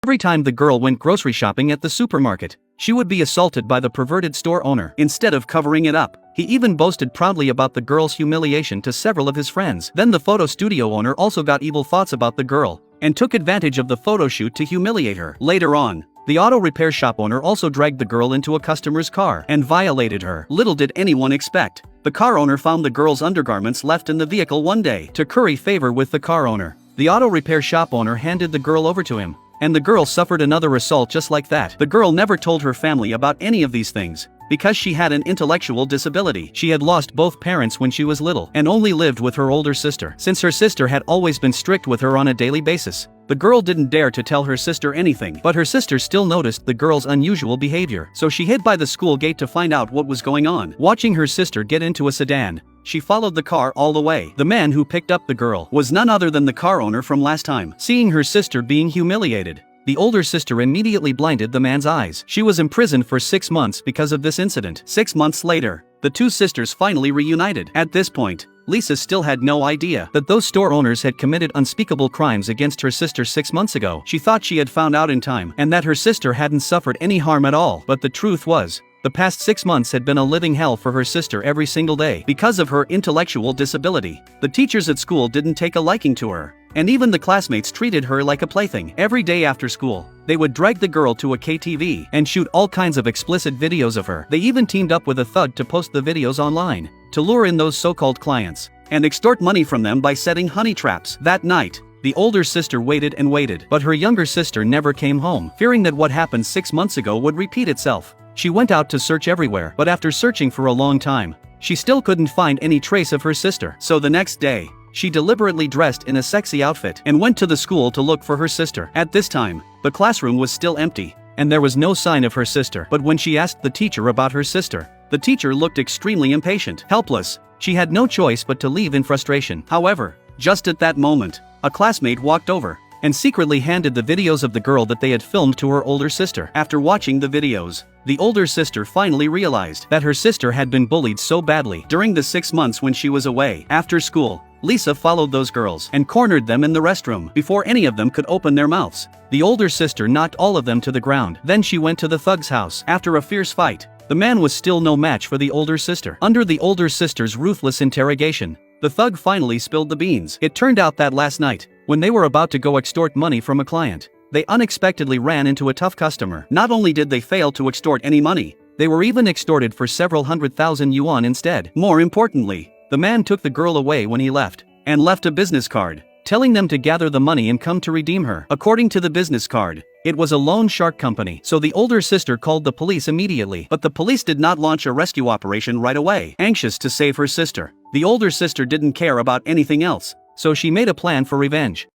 Every time the girl went grocery shopping at the supermarket, she would be assaulted by the perverted store owner. Instead of covering it up, he even boasted proudly about the girl's humiliation to several of his friends. Then the photo studio owner also got evil thoughts about the girl, and took advantage of the photo shoot to humiliate her. Later on, the auto repair shop owner also dragged the girl into a customer's car and violated her. Little did anyone expect, the car owner found the girl's undergarments left in the vehicle one day. To curry favor with the car owner, the auto repair shop owner handed the girl over to him, and the girl suffered another assault just like that. The girl never told her family about any of these things, because she had an intellectual disability. She had lost both parents when she was little, and only lived with her older sister. Since her sister had always been strict with her on a daily basis, the girl didn't dare to tell her sister anything. But her sister still noticed the girl's unusual behavior, so she hid by the school gate to find out what was going on. Watching her sister get into a sedan, she followed the car all the way. The man who picked up the girl was none other than the car owner from last time. Seeing her sister being humiliated, the older sister immediately blinded the man's eyes. She was imprisoned for 6 months because of this incident. 6 months later, the two sisters finally reunited. At this point, Lisa still had no idea that those store owners had committed unspeakable crimes against her sister 6 months ago. She thought she had found out in time, and that her sister hadn't suffered any harm at all. But the truth was, the past 6 months had been a living hell for her sister every single day. Because of her intellectual disability, the teachers at school didn't take a liking to her, and even the classmates treated her like a plaything. Every day after school, they would drag the girl to a KTV and shoot all kinds of explicit videos of her. They even teamed up with a thug to post the videos online, to lure in those so-called clients, and extort money from them by setting honey traps. That night, the older sister waited and waited, but her younger sister never came home. Fearing that what happened 6 months ago would repeat itself, she went out to search everywhere. But after searching for a long time, she still couldn't find any trace of her sister. So the next day, she deliberately dressed in a sexy outfit and went to the school to look for her sister. At this time, the classroom was still empty, and there was no sign of her sister. But when she asked the teacher about her sister, the teacher looked extremely impatient. Helpless, she had no choice but to leave in frustration. However, just at that moment, a classmate walked over and secretly handed the videos of the girl that they had filmed to her older sister. After watching the videos, the older sister finally realized that her sister had been bullied so badly during the 6 months when she was away. After school, Lisa followed those girls and cornered them in the restroom. Before any of them could open their mouths, the older sister knocked all of them to the ground. Then she went to the thug's house. After a fierce fight, the man was still no match for the older sister. Under the older sister's ruthless interrogation, the thug finally spilled the beans. It turned out that last night, when they were about to go extort money from a client, they unexpectedly ran into a tough customer. Not only did they fail to extort any money, they were even extorted for several 100,000 yuan instead. More importantly, the man took the girl away when he left, and left a business card, telling them to gather the money and come to redeem her. According to the business card, it was a loan shark company. So the older sister called the police immediately. But the police did not launch a rescue operation right away. Anxious to save her sister, the older sister didn't care about anything else, so she made a plan for revenge.